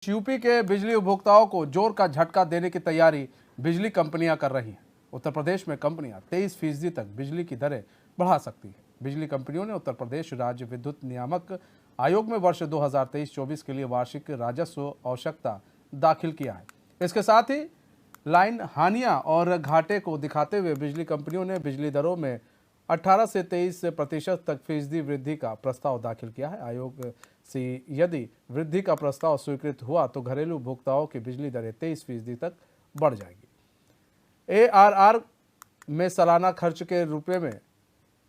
UP के बिजली उपभोक्ताओं को जोर का झटका देने की तैयारी बिजली कंपनियां कर रही हैं। उत्तर प्रदेश में कंपनियां 23% तक बिजली की दरें बढ़ा सकती हैं। बिजली कंपनियों ने उत्तर प्रदेश राज्य विद्युत नियामक आयोग में वर्ष 2023-24 के लिए वार्षिक राजस्व आवश्यकता दाखिल किया है। इसके साथ ही लाइन हानियां और घाटे को दिखाते हुए बिजली कंपनियों ने बिजली दरों में 18 से 23% तक फीसदी वृद्धि का प्रस्ताव दाखिल किया है। आयोग से यदि वृद्धि का प्रस्ताव स्वीकृत हुआ तो घरेलू उपभोक्ताओं की बिजली दरें 23% तक बढ़ जाएगी। ARR में सालाना खर्च के रुपये में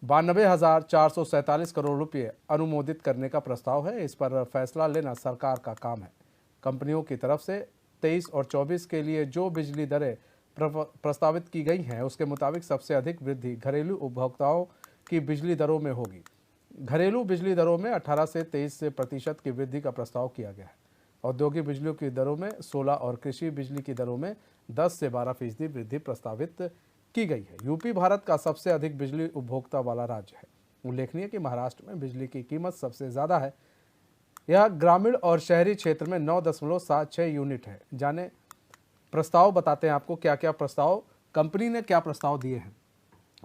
92,447 करोड़ रुपये अनुमोदित करने का प्रस्ताव है। इस पर फैसला लेना सरकार का काम है। कंपनियों की तरफ से 23 और 24 के लिए जो बिजली दरें प्रस्तावित की गई हैं उसके मुताबिक सबसे अधिक वृद्धि घरेलू उपभोक्ताओं की बिजली दरों में होगी। घरेलू बिजली दरों में 18 से 23% की वृद्धि का प्रस्ताव किया गया है। औद्योगिक बिजली की दरों में 16 और कृषि बिजली की दरों में 10 से 12% वृद्धि प्रस्तावित की गई है। यूपी भारत का सबसे अधिक बिजली उपभोक्ता वाला राज्य है। उल्लेखनीय कि महाराष्ट्र में बिजली की कीमत सबसे ज़्यादा है। यह ग्रामीण और शहरी क्षेत्र में 9.76 यूनिट है। जाने प्रस्ताव बताते हैं आपको क्या क्या प्रस्ताव कंपनी ने क्या प्रस्ताव दिए हैं।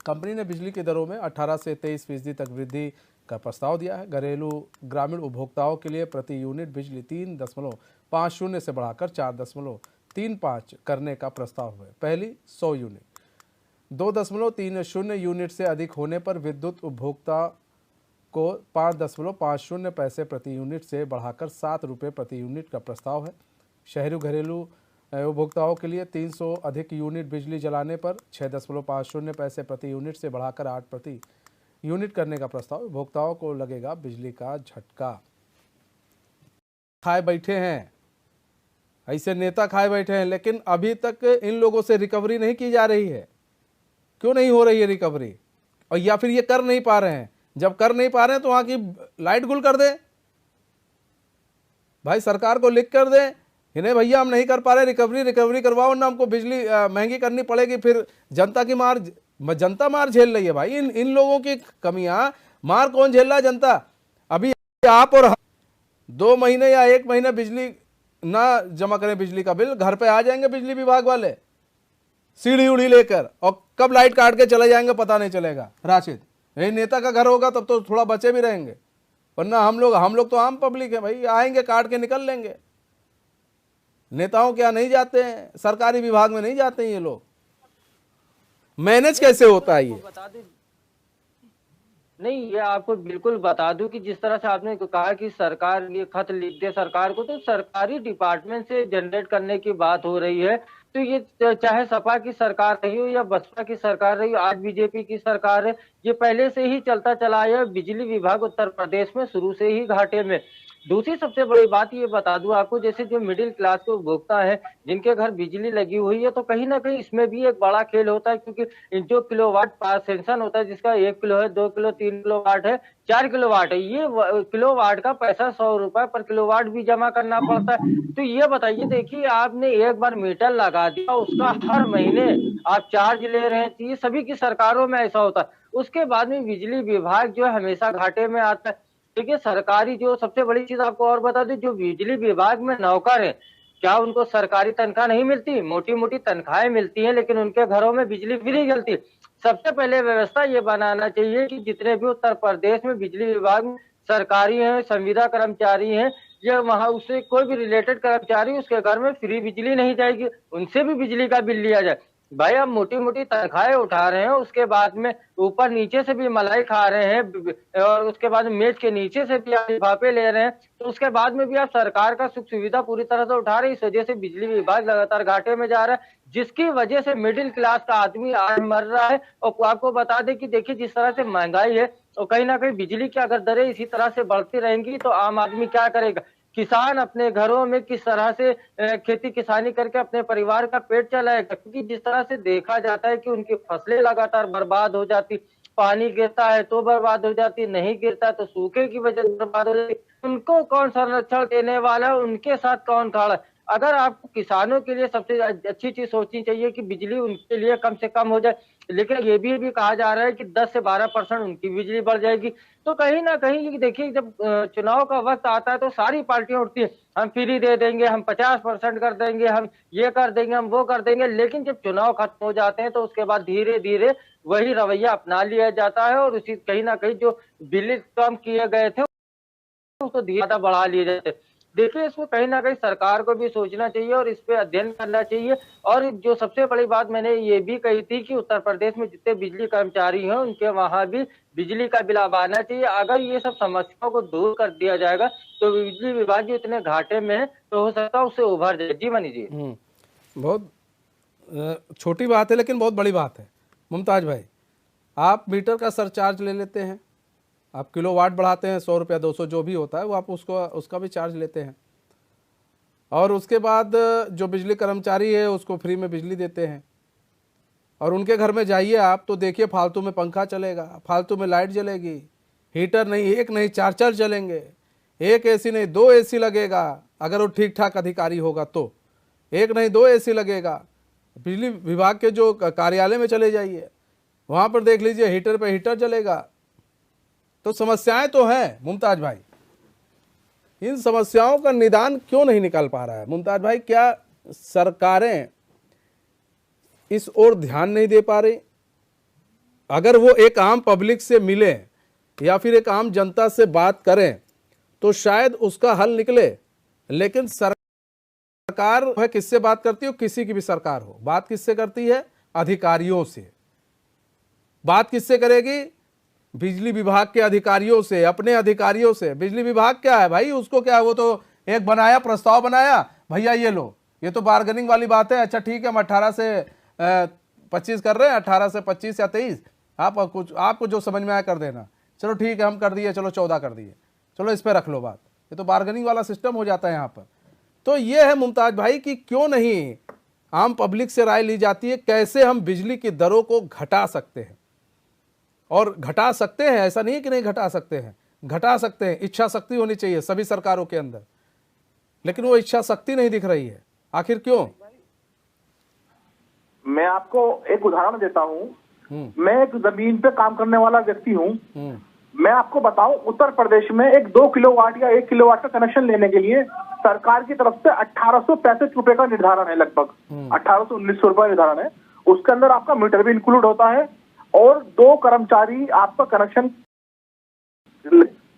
कंपनी ने बिजली की दरों में 18 से 23% तक वृद्धि का प्रस्ताव दिया है। घरेलू ग्रामीण उपभोक्ताओं के लिए प्रति यूनिट बिजली 3.50 से बढ़ाकर 4.35 करने का प्रस्ताव है। पहली 100 यूनिट 2.30 यूनिट से अधिक होने पर विद्युत उपभोक्ता को 5.50 पैसे प्रति यूनिट से बढ़ाकर 7 रुपये प्रति यूनिट का प्रस्ताव है। शहरी घरेलू उपभोक्ताओं के लिए 300 अधिक यूनिट बिजली जलाने पर 6.50 पैसे प्रति यूनिट से बढ़ाकर 8 प्रति यूनिट करने का प्रस्ताव। उपभोक्ताओं को लगेगा बिजली का झटका। खाए बैठे हैं, ऐसे नेता खाए बैठे हैं, लेकिन अभी तक इन लोगों से रिकवरी नहीं की जा रही है। क्यों नहीं हो रही है रिकवरी? और या फिर ये कर नहीं पा रहे हैं। जब कर नहीं पा रहे हैं तो वहां की लाइट गुल कर दे भाई, सरकार को लिख कर दे इन्हें, भैया हम नहीं कर पा रहे, रिकवरी करवाओ ना, हमको बिजली महंगी करनी पड़ेगी। फिर जनता की जनता मार झेल रही है भाई। इन लोगों की कमियां मार कौन झेल रहा है? जनता। अभी आप और 2 महीने या 1 महीने बिजली ना जमा करें बिजली का बिल, घर पे आ जाएंगे बिजली विभाग वाले सीढ़ी उड़ी लेकर, और कब लाइट काट के चले जाएंगे पता नहीं चलेगा। राशिद, यही नेता का घर होगा तब तो थोड़ा बचे भी रहेंगे, वरना हम लोग तो आम पब्लिक है भाई, आएंगे काट के निकल लेंगे। नेताओं क्या नहीं जाते हैं, सरकारी विभाग में नहीं जाते हैं ये लोग। मैनेज कैसे होता है ये? नहीं, ये आपको बिल्कुल बता दूं कि जिस तरह से आपने कहा कि सरकार ये खत लिख दे सरकार को, तो सरकारी डिपार्टमेंट से जनरेट करने की बात हो रही है। तो ये चाहे सपा की सरकार रही हो या बसपा की सरकार रही हो, आज बीजेपी की सरकार है, ये पहले से ही चलता चला है। बिजली विभाग उत्तर प्रदेश में शुरू से ही घाटे में। दूसरी सबसे बड़ी बात ये बता दूं आपको, जैसे जो मिडिल क्लास के उपभोक्ता है जिनके घर बिजली लगी हुई है, तो कहीं ना कहीं इसमें भी एक बड़ा खेल होता है, क्योंकि जो किलोवाट पास सेंक्शन होता है, जिसका 1 किलो है, 2 किलो, 3 किलोवाट है, 4 किलोवाट है, ये किलोवाट का पैसा 100 रुपए पर किलोवाट भी जमा करना पड़ता है। तो ये बताइए, देखिए आपने एक बार मीटर लगा दिया, उसका हर महीने आप चार्ज ले रहे हैं। तो ये सभी की सरकारों में ऐसा होता है। उसके बाद में बिजली विभाग जो है हमेशा घाटे में आता है। देखिए सरकारी, जो सबसे बड़ी चीज आपको और बता दें, जो बिजली विभाग में नौकर है, क्या उनको सरकारी तनख्वाह नहीं मिलती? मोटी मोटी तनख्वाहें मिलती हैं, लेकिन उनके घरों में बिजली फ्री जलती। सबसे पहले व्यवस्था ये बनाना चाहिए कि जितने भी उत्तर प्रदेश में बिजली विभाग में सरकारी हैं, संविदा कर्मचारी हैं, या वहां उससे कोई भी रिलेटेड कर्मचारी, उसके घर में फ्री बिजली नहीं जाएगी, उनसे भी बिजली का बिल लिया जाए। भाई आप मोटी मोटी तनख्वाहें उठा रहे हैं, उसके बाद में ऊपर नीचे से भी मलाई खा रहे हैं, और उसके बाद मेज के नीचे से भी आप लिफाफे ले रहे हैं, तो उसके बाद में भी आप सरकार का सुख सुविधा पूरी तरह से उठा रहे हैं। इस वजह से बिजली विभाग लगातार घाटे में जा रहा है, जिसकी वजह से मिडिल क्लास का आदमी आज मर रहा है। और आपको बता दें कि देखिए जिस तरह से महंगाई है, और कहीं ना कहीं बिजली की अगर दरें इसी तरह से बढ़ती रहेंगी तो आम आदमी क्या करेगा? किसान अपने घरों में किस तरह से खेती किसानी करके अपने परिवार का पेट चलाएगा? क्योंकि जिस तरह से देखा जाता है कि उनकी फसलें लगातार बर्बाद हो जाती, पानी गिरता है तो बर्बाद हो जाती, नहीं गिरता तो सूखे की वजह से बर्बाद हो जाती। उनको कौन संरक्षण देने वाला है? उनके साथ कौन खड़ा है? अगर आपको किसानों के लिए सबसे अच्छी चीज सोचनी चाहिए कि बिजली उनके लिए कम से कम हो जाए, लेकिन ये भी कहा जा रहा है कि 10 से 12% उनकी बिजली बढ़ जाएगी। तो कहीं ना कहीं ये देखिए, जब चुनाव का वक्त आता है तो सारी पार्टियां उठती है, हम फ्री दे देंगे, हम 50% कर देंगे, हम ये कर देंगे, हम वो कर देंगे। लेकिन जब चुनाव खत्म हो जाते हैं तो उसके बाद धीरे धीरे वही रवैया अपना लिया जाता है, और उसी कहीं ना कहीं जो बिल कम किए गए थे उसको ज्यादा बढ़ा लिए जाते। देखिए, इसको कहीं ना कहीं सरकार को भी सोचना चाहिए और इस पे अध्ययन करना चाहिए। और जो सबसे बड़ी बात मैंने ये भी कही थी कि उत्तर प्रदेश में जितने बिजली कर्मचारी हैं उनके वहां भी बिजली का बिल अब आना चाहिए। अगर ये सब समस्याओं को दूर कर दिया जाएगा तो बिजली विभाग जो इतने घाटे में है तो हो सकता है उससे उभर जाए। जी मनी जी। बहुत छोटी बात है लेकिन बहुत बड़ी बात है मुमताज भाई। आप मीटर का सरचार्ज ले लेते हैं, आप किलोवाट बढ़ाते हैं, 100 रुपया 200 जो भी होता है वो आप उसका भी चार्ज लेते हैं, और उसके बाद जो बिजली कर्मचारी है उसको फ्री में बिजली देते हैं। और उनके घर में जाइए आप तो देखिए, फालतू में पंखा चलेगा, फालतू में लाइट जलेगी, हीटर नहीं एक नहीं 4 चलेंगे, एक एसी नहीं 2 एसी लगेगा। अगर वो ठीक ठाक अधिकारी होगा तो एक नहीं 2 एसी लगेगा। बिजली विभाग के जो कार्यालय में चले जाइए, वहाँ पर देख लीजिए हीटर पे हीटर जलेगा। तो समस्याएं तो हैं मुमताज भाई, इन समस्याओं का निदान क्यों नहीं निकाल पा रहा है मुमताज भाई? क्या सरकारें इस ओर ध्यान नहीं दे पा रही? अगर वो एक आम पब्लिक से मिले या फिर एक आम जनता से बात करें तो शायद उसका हल निकले। लेकिन सरकार है किससे बात करती हो? किसी की भी सरकार हो, बात किससे करती है? अधिकारियों से। बात किससे करेगी? बिजली विभाग के अधिकारियों से, अपने अधिकारियों से। बिजली विभाग क्या है भाई, उसको क्या है, वो तो एक बनाया, प्रस्ताव बनाया, भैया ये लो, ये तो बार्गेनिंग वाली बात है, अच्छा ठीक है हम 18 से 25 कर रहे हैं, 18 से 25 या 23, आपको जो समझ में आया कर देना, चलो ठीक है हम कर दिए, चलो 14 कर दिए, चलो इस पर रख लो बात। ये तो बार्गेनिंग वाला सिस्टम हो जाता है यहाँ पर। तो ये है मुमताज भाई कि क्यों नहीं आम पब्लिक से राय ली जाती है, कैसे हम बिजली की दरों को घटा सकते हैं। और घटा सकते हैं, ऐसा नहीं कि नहीं घटा सकते हैं, घटा सकते हैं। इच्छा शक्ति होनी चाहिए सभी सरकारों के अंदर, लेकिन वो इच्छा शक्ति नहीं दिख रही है। आखिर क्यों? मैं आपको एक उदाहरण देता हूं। मैं एक जमीन पे काम करने वाला व्यक्ति हूं। मैं आपको बताऊं, उत्तर प्रदेश में एक 2 किलोवाट या 1 किलोवाट का कनेक्शन लेने के लिए सरकार की तरफ से 1865 रुपए का निर्धारण है, लगभग 1800-1900 रुपए निर्धारण है। उसके अंदर आपका मीटर भी इंक्लूड होता है और 2 कर्मचारी आपका कनेक्शन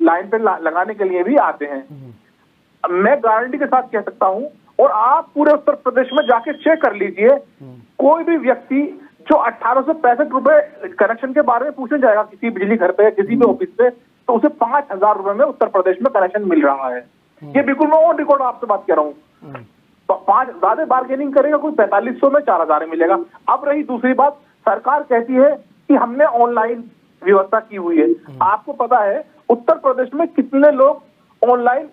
लाइन पे लगाने के लिए भी आते हैं। मैं गारंटी के साथ कह सकता हूं, और आप पूरे उत्तर प्रदेश में जाके चेक कर लीजिए, कोई भी व्यक्ति जो 1865 रुपए कनेक्शन के बारे में पूछने जाएगा किसी बिजली घर पे, किसी भी ऑफिस पे, तो उसे 5000 रुपए में उत्तर प्रदेश में कनेक्शन मिल रहा है। ये बिल्कुल मैं ऑन रिकॉर्ड आपसे बात कर रहा हूँ। तो 5 ज्यादा बार्गेनिंग करेगा कोई 4500 में 4000 मिलेगा। अब रही दूसरी बात, सरकार कहती है कि हमने ऑनलाइन व्यवस्था की हुई है। आपको पता है उत्तर प्रदेश में कितने लोग ऑनलाइन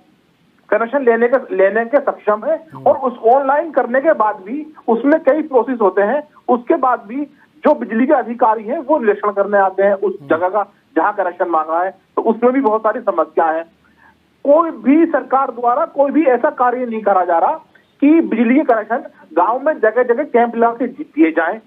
कनेक्शन लेने के सक्षम है, और उस ऑनलाइन करने के बाद भी उसमें कई प्रोसेस होते हैं। उसके बाद भी जो बिजली के अधिकारी हैं वो निरीक्षण करने आते हैं उस जगह का जहां कनेक्शन मांगा है, तो उसमें भी बहुत सारी समस्या है। कोई भी सरकार द्वारा कोई भी ऐसा कार्य नहीं करा जा रहा कि बिजली के कनेक्शन गांव में जगह जगह कैंप लगा के दिए जाए,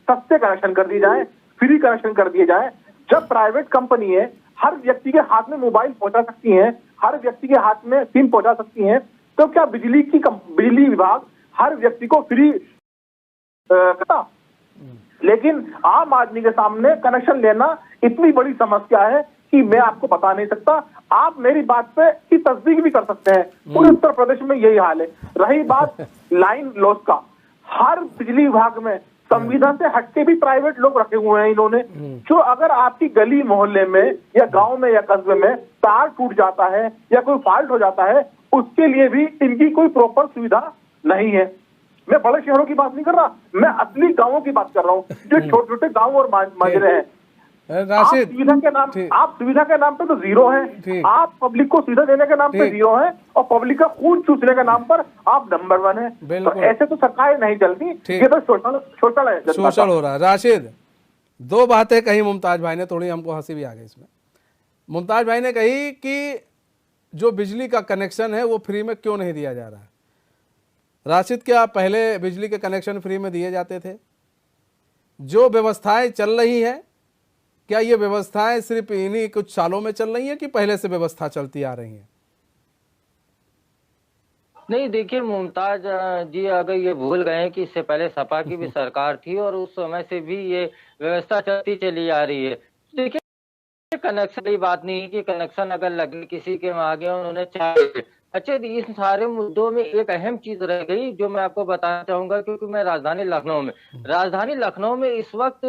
सस्ते कनेक्शन कर दिए जाए, फ्री कनेक्शन कर दिए जाए। जब प्राइवेट कंपनी है, हर व्यक्ति के हाथ में मोबाइल पहुंचा सकती है, हर व्यक्ति के हाथ में सिम पहुंचा सकती है, तो क्या बिजली विभाग हर व्यक्ति को फ्री करता? लेकिन आम आदमी के सामने कनेक्शन लेना इतनी बड़ी समस्या है कि मैं आपको बता नहीं सकता। आप मेरी बात पे की तस्दीक भी कर सकते हैं, पूरे उत्तर प्रदेश में यही हाल है। रही बात लाइन लॉस का, हर बिजली विभाग में संविधान से हटके भी प्राइवेट लोग रखे हुए हैं इन्होंने, जो अगर आपकी गली मोहल्ले में या गांव में या कस्बे में तार टूट जाता है या कोई फॉल्ट हो जाता है, उसके लिए भी इनकी कोई प्रॉपर सुविधा नहीं है। मैं बड़े शहरों की बात नहीं कर रहा, मैं असली गांवों की बात कर रहा हूँ, जो छोटे छोटे गांव और माजरे हैं। आप सुविधा के नाम पे तो जीरो है, आप पब्लिक को सुविधा देने के नाम पे जीरो है, और पब्लिक का खून चूसने के नाम पर आप नंबर 1 है। तो ऐसे तो सरकार नहीं चलती, ये तो सोशल हो रहा है। राशिद, 2 बातें कही मुमताज भाई ने, थोड़ी हमको हंसी भी आ गई इसमें। मुमताज भाई ने कही कि जो बिजली का कनेक्शन है वो फ्री में क्यों नहीं दिया जा रहा है। राशिद, क्या पहले बिजली के कनेक्शन फ्री में दिए जाते थे? जो व्यवस्थाएं चल रही हैं, क्या ये व्यवस्थाएं सिर्फ इन्हीं कुछ सालों में चल रही हैं कि पहले से व्यवस्था चलती आ रही है? नहीं देखिए मुमताज जी, अगर ये भूल गए हैं कि इससे पहले सपा की भी सरकार थी और उस समय से भी ये व्यवस्था चलती चली आ रही है। देखिए कनेक्शन की बात नहीं है कि कनेक्शन अगर लगे किसी के आगे उन्होंने चाहे। अच्छा, इन सारे मुद्दों में एक अहम चीज रह गई जो मैं आपको बताना चाहूंगा, क्योंकि मैं राजधानी लखनऊ में इस वक्त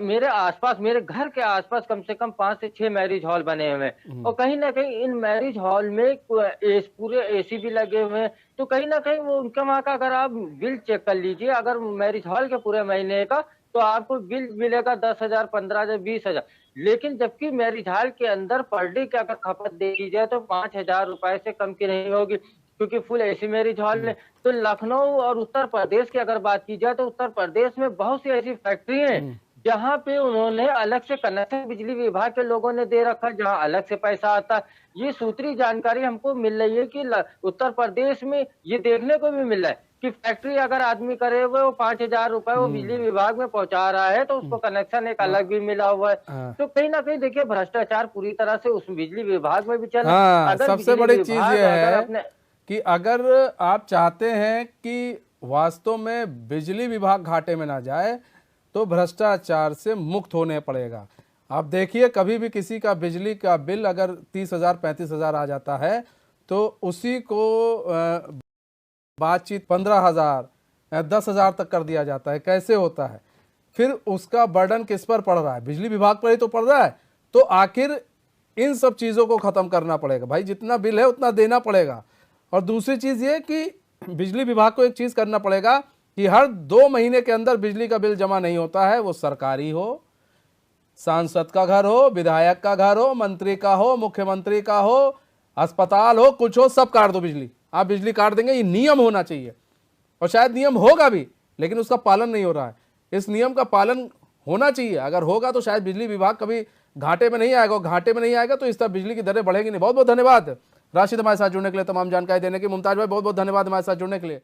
मेरे आसपास, मेरे घर के आसपास कम से कम 5 से 6 मैरिज हॉल बने हुए हैं और कहीं ना कहीं इन मैरिज हॉल में पूरे एसी भी लगे हुए हैं। तो कहीं ना कहीं वो उनके वहां का अगर आप बिल चेक कर लीजिए, अगर मैरिज हॉल के पूरे महीने का, तो आपको बिल मिलेगा 10,000, 15,000, 20,000। लेकिन जबकि मैरिज हॉल के अंदर पर डे की अगर खपत देखी जाए तो 5,000 रुपए से कम की नहीं होगी, क्योंकि फुल एसी मैरिज हॉल में। तो लखनऊ और उत्तर प्रदेश की अगर बात की जाए तो उत्तर प्रदेश में बहुत सी ऐसी फैक्ट्री हैं जहां पे उन्होंने अलग से कनेक्शन बिजली विभाग के लोगों ने दे रखा है, जहां अलग से पैसा आता है। ये सूत्री जानकारी हमको मिल रही है कि उत्तर प्रदेश में ये देखने को भी मिल रहा है कि फैक्ट्री अगर आदमी करे हुए वो 5,000 रुपए वो बिजली विभाग में पहुंचा रहा है तो उसको कनेक्शन एक अलग भी मिला हुआ है। तो कहीं ना कहीं देखिए भ्रष्टाचार पूरी तरह से उस बिजली विभाग में भी चल रहा है। सबसे बड़ी चीज ये है कि अगर आप चाहते हैं कि वास्तव में बिजली विभाग घाटे में ना जाए तो भ्रष्टाचार से मुक्त होने पड़ेगा। आप देखिए, कभी भी किसी का बिजली का बिल अगर 30,000 35,000 आ जाता है तो उसी को बातचीत 15,000 10,000 तक कर दिया जाता है। कैसे होता है? फिर उसका बर्डन किस पर पड़ रहा है? बिजली विभाग पर ही तो पड़ रहा है। तो आखिर इन सब चीज़ों को ख़त्म करना पड़ेगा भाई, जितना बिल है उतना देना पड़ेगा। और दूसरी चीज़ ये कि बिजली विभाग को एक चीज़ करना पड़ेगा कि हर 2 महीने के अंदर बिजली का बिल जमा नहीं होता है, वो सरकारी हो, सांसद का घर हो, विधायक का घर हो, मंत्री का हो, मुख्यमंत्री का हो, अस्पताल हो, कुछ हो, सब काट दो बिजली। आप बिजली काट देंगे, ये नियम होना चाहिए। और शायद नियम होगा भी, लेकिन उसका पालन नहीं हो रहा है। इस नियम का पालन होना चाहिए। अगर होगा तो शायद बिजली विभाग कभी घाटे में नहीं आएगा। घाटे में नहीं आएगा तो इस तरह बिजली की दरें बढ़ेगी नहीं। बहुत बहुत धन्यवाद राशिद हमारे साथ जुड़ने के लिए, तमाम जानकारी देने की। मुमताज भाई बहुत बहुत धन्यवाद हमारे साथ जुड़ने के लिए।